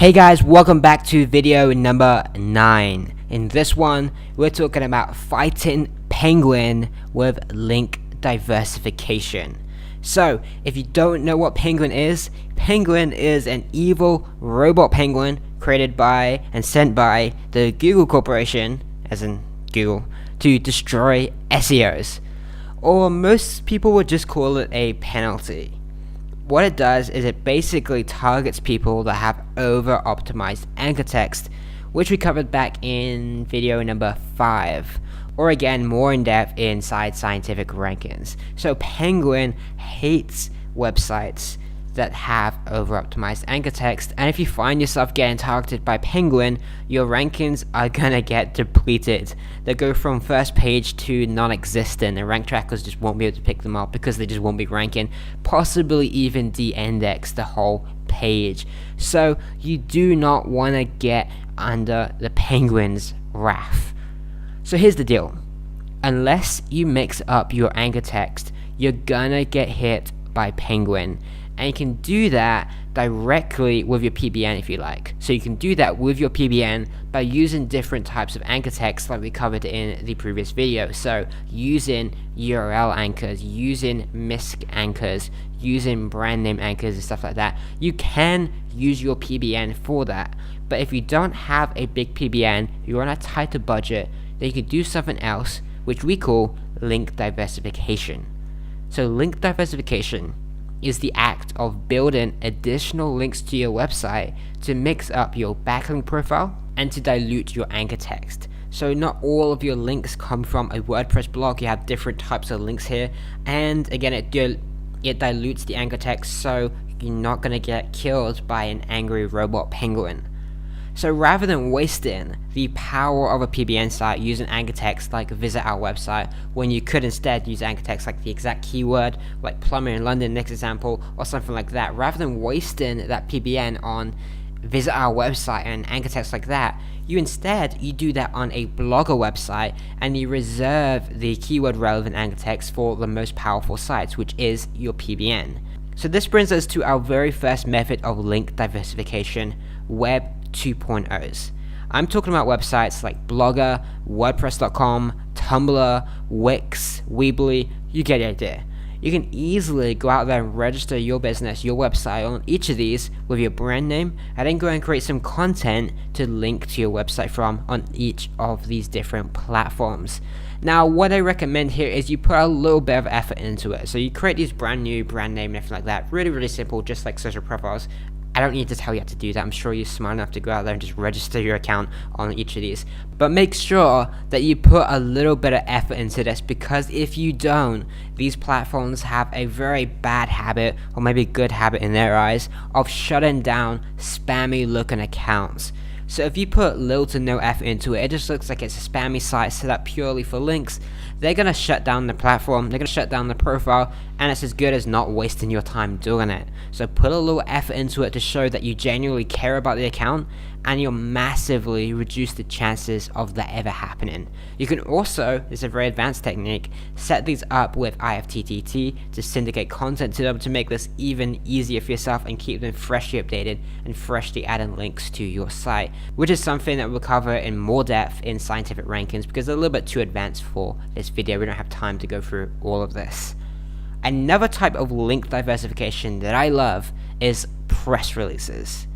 Hey guys, welcome back to video number 9. In this one, we're talking about fighting Penguin with link diversification. So, if you don't know what Penguin is an evil robot penguin created by and sent by the Google Corporation, as in Google, to destroy SEOs. Or most people would just call it a penalty. What it does is it basically targets people that have over-optimized anchor text, which we covered back in video number 5, or again more in depth inside scientific rankings. So Penguin hates websites that have over-optimized anchor text, and if you find yourself getting targeted by Penguin, your rankings are gonna get depleted. They go from first page to non-existent, and rank trackers just won't be able to pick them up because they just won't be ranking, possibly even de-index the whole page. So you do not want to get under the Penguin's wrath. So here's the deal: unless you mix up your anchor text, you're gonna get hit by Penguin. And you can do that directly with your PBN if you like. So you can do that with your PBN by using different types of anchor text like we covered in the previous video. So using URL anchors, using MISC anchors, using brand name anchors and stuff like that. You can use your PBN for that. But if you don't have a big PBN, you're on a tighter budget, then you can do something else, which we call link diversification. So link diversification is the act of building additional links to your website to mix up your backlink profile and to dilute your anchor text. So not all of your links come from a WordPress blog. You have different types of links here, and again it dilutes the anchor text, so you're not going to get killed by an angry robot penguin. So rather than wasting the power of a PBN site using anchor text like visit our website, when you could instead use anchor text like the exact keyword, like plumber in London, next example, or something like that, rather than wasting that PBN on visit our website and anchor text like that, you do that on a blogger website, and you reserve the keyword relevant anchor text for the most powerful sites, which is your PBN. So this brings us to our very first method of link diversification: Web 2.0s. I'm talking about websites like Blogger, WordPress.com, Tumblr, Wix, Weebly. You get the idea. You can easily go out there and register your business, your website on each of these with your brand name, and then go and create some content to link to your website from on each of these different platforms. Now, what I recommend here is you put a little bit of effort into it. So you create these brand new brand name and everything like that. Really, really simple, just like social profiles. I don't need to tell you how to do that. I'm sure you're smart enough to go out there and just register your account on each of these. But make sure that you put a little bit of effort into this, because if you don't, these platforms have a very bad habit, or maybe good habit in their eyes, of shutting down spammy looking accounts. So if you put little to no effort into it, it just looks like it's a spammy site set up purely for links. They're going to shut down the platform, they're going to shut down the profile, and it's as good as not wasting your time doing it. So put a little effort into it to show that you genuinely care about the account, and you'll massively reduce the chances of that ever happening. You can also, it's a very advanced technique, set these up with IFTTT to syndicate content to them to make this even easier for yourself and keep them freshly updated and freshly adding links to your site, which is something that we'll cover in more depth in scientific rankings because they're a little bit too advanced for this video. We don't have time to go through all of this. Another type of link diversification that I love is press releases.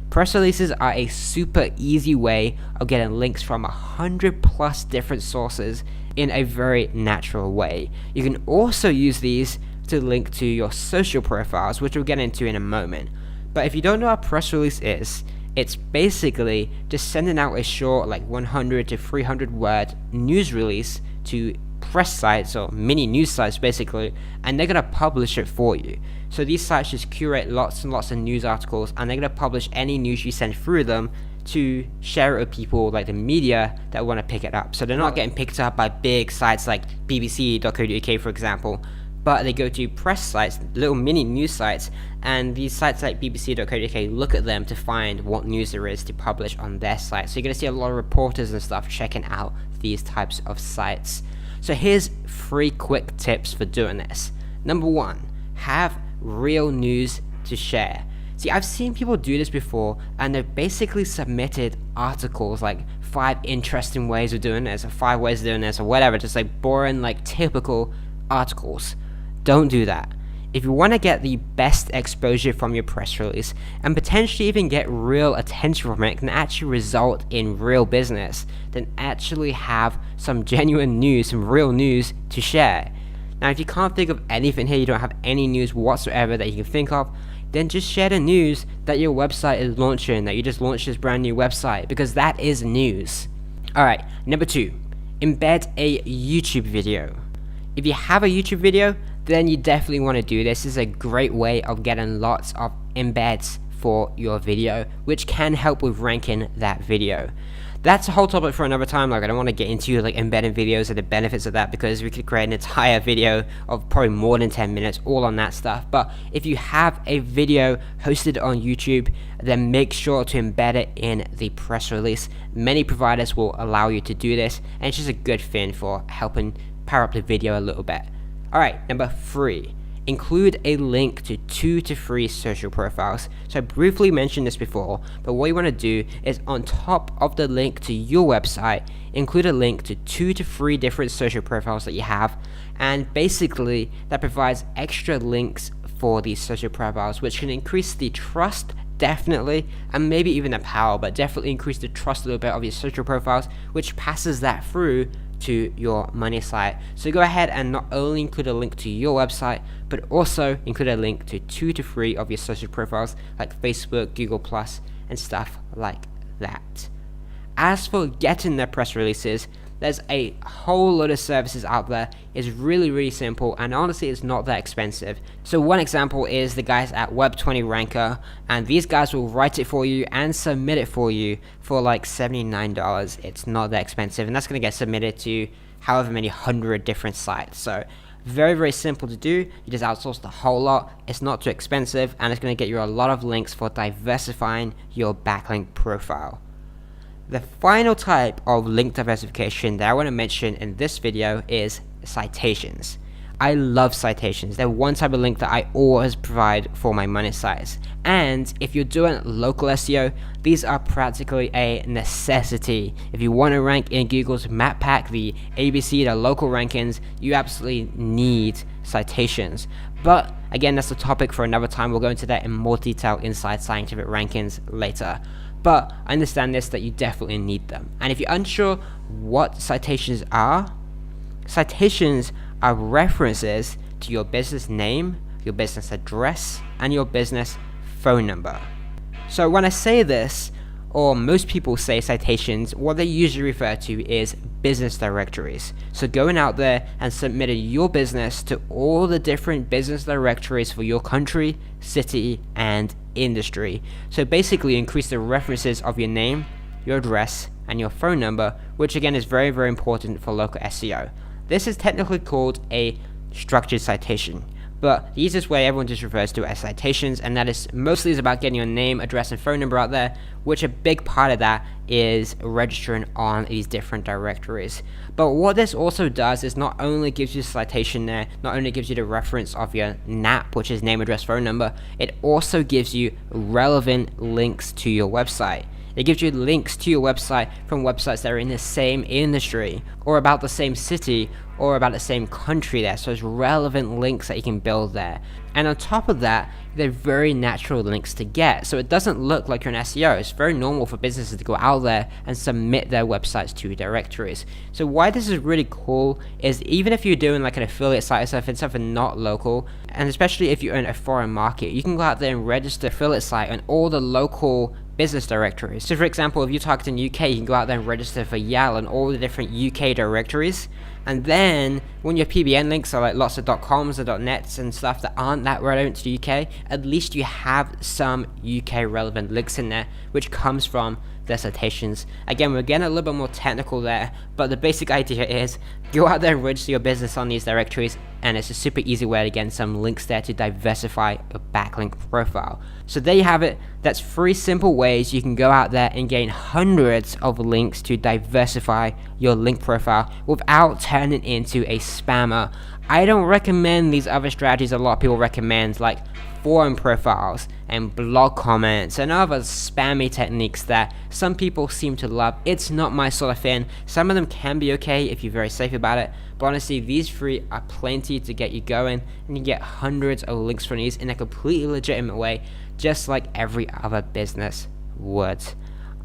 Press releases are a super easy way of getting links from 100+ different sources in a very natural way. You can also use these to link to your social profiles, which we'll get into in a moment. But if you don't know what a press release is, it's basically just sending out a short, like 100 to 300 word news release to press sites or mini news sites basically, and they're gonna publish it for you. So these sites just curate lots and lots of news articles, and they're gonna publish any news you send through them to share it with people like the media that want to pick it up. So they're not getting picked up by big sites like bbc.co.uk for example, but they go to press sites, little mini news sites, and these sites like bbc.co.uk look at them to find what news there is to publish on their site. So you're going to see a lot of reporters and stuff checking out these types of sites. So here's 3 quick tips for doing this. Number 1, have real news to share. See, I've seen people do this before, and they've basically submitted articles like 5 interesting ways of doing this, or 5 ways of doing this, or whatever, just like boring, like typical articles. Don't do that. If you want to get the best exposure from your press release, and potentially even get real attention from it, and actually result in real business, then actually have some genuine news, some real news to share. Now, if you can't think of anything here, you don't have any news whatsoever that you can think of, then just share the news that your website is launching, that you just launched this brand new website, because that is news. Alright, number 2, embed a YouTube video. If you have a YouTube video, then you definitely want to do this. This is a great way of getting lots of embeds for your video, which can help with ranking that video. That's a whole topic for another time. Like, I don't want to get into like embedded videos and the benefits of that, because we could create an entire video of probably more than 10 minutes all on that stuff. But if you have a video hosted on YouTube, then make sure to embed it in the press release. Many providers will allow you to do this, and it's just a good thing for helping power up the video a little bit. Alright, number 3. Include a link to 2 to 3 social profiles. So I briefly mentioned this before, but what you want to do is on top of the link to your website, include a link to 2 to 3 different social profiles that you have, and basically that provides extra links for these social profiles, which can increase the trust, definitely, and maybe even the power, but definitely increase the trust a little bit of your social profiles, which passes that through to your money site. So go ahead and not only include a link to your website, but also include a link to 2 to 3 of your social profiles like Facebook, Google+, and stuff like that. As for getting their press releases, there's a whole lot of services out there. It's really simple, and honestly it's not that expensive. So one example is the guys at Web20 Ranker, and these guys will write it for you and submit it for you for like $79. It's not that expensive, and that's going to get submitted to however many 100 different sites. So very simple to do. You just outsource the whole lot. It's not too expensive, and it's going to get you a lot of links for diversifying your backlink profile. The final type of link diversification that I want to mention in this video is citations. I love citations. They're one type of link that I always provide for my money sites. And if you're doing local SEO, these are practically a necessity. If you want to rank in Google's map pack, the ABC, the local rankings, you absolutely need citations. But again, that's a topic for another time. We'll go into that in more detail inside scientific rankings later. But I understand this, that you definitely need them. And if you're unsure what citations are references to your business name, your business address, and your business phone number. So when I say this, or most people say citations, what they usually refer to is business directories. So going out there and submitting your business to all the different business directories for your country, city, and industry. So basically increase the references of your name, your address, and your phone number, which again is very important for local SEO. This is technically called a structured citation, but the easiest way everyone just refers to it as citations, and that is mostly about getting your name, address, and phone number out there, which a big part of that is registering on these different directories. But what this also does is not only gives you a citation there, not only gives you the reference of your NAP, which is name, address, phone number, it also gives you relevant links to your website. It gives you links to your website from websites that are in the same industry, or about the same city, or about the same country there. So there's relevant links that you can build there. And on top of that, they're very natural links to get. So it doesn't look like you're an SEO. It's very normal for businesses to go out there and submit their websites to directories. So why this is really cool is even if you're doing like an affiliate site or something, something not local, and especially if you're in a foreign market, you can go out there and register affiliate site on all the local business directories. So for example, if you're targeting UK, you can go out there and register for YAL and all the different UK directories. And then when your PBN links are like lots of .coms or .nets and stuff that aren't that relevant to the UK, at least you have some UK relevant links in there, which comes from the citations. Again, we're getting a little bit more technical there, but the basic idea is go out there and register your business on these directories, and it's a super easy way to get some links there to diversify your backlink profile. So there you have it. That's 3 simple ways you can go out there and gain hundreds of links to diversify your link profile without turn it into a spammer. I don't recommend these other strategies a lot of people recommend, like forum profiles and blog comments and other spammy techniques that some people seem to love. It's not my sort of thing. Some of them can be okay if you're very safe about it, but honestly these three are plenty to get you going, and you get hundreds of links from these in a completely legitimate way, just like every other business would.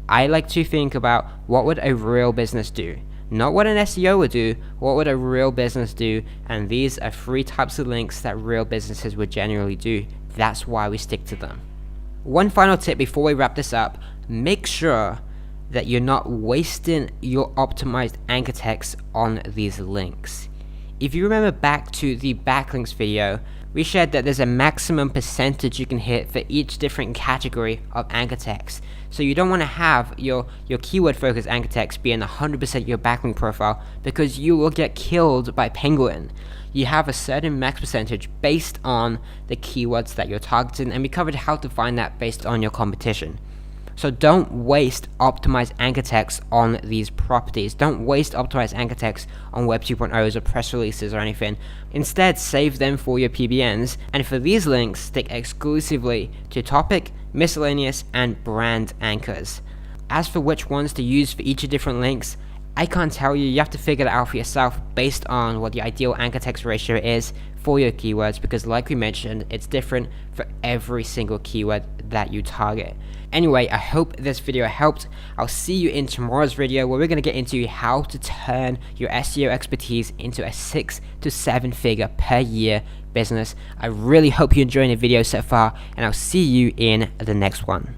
I like to think about what would a real business do, not what an SEO would do, what would a real business do, and these are three types of links that real businesses would generally do. That's why we stick to them. One final tip before we wrap this up: make sure that you're not wasting your optimized anchor text on these links. If you remember back to the backlinks video, we shared that there's a maximum percentage you can hit for each different category of anchor text. So you don't want to have your keyword focused anchor text being 100% your backlink profile, because you will get killed by Penguin. You have a certain max percentage based on the keywords that you're targeting, and we covered how to find that based on your competition. So don't waste optimized anchor text on these properties. Don't waste optimized anchor text on Web 2.0s or press releases or anything. Instead, save them for your PBNs, and for these links, stick exclusively to topic, miscellaneous, and brand anchors. As for which ones to use for each of different links, I can't tell you. You have to figure it out for yourself based on what the ideal anchor text ratio is for your keywords, because like we mentioned, it's different for every single keyword that you target. Anyway, I hope this video helped. I'll see you in tomorrow's video, where we're going to get into how to turn your SEO expertise into a 6 to 7 figure per year business. I really hope you're enjoying the video so far, and I'll see you in the next one.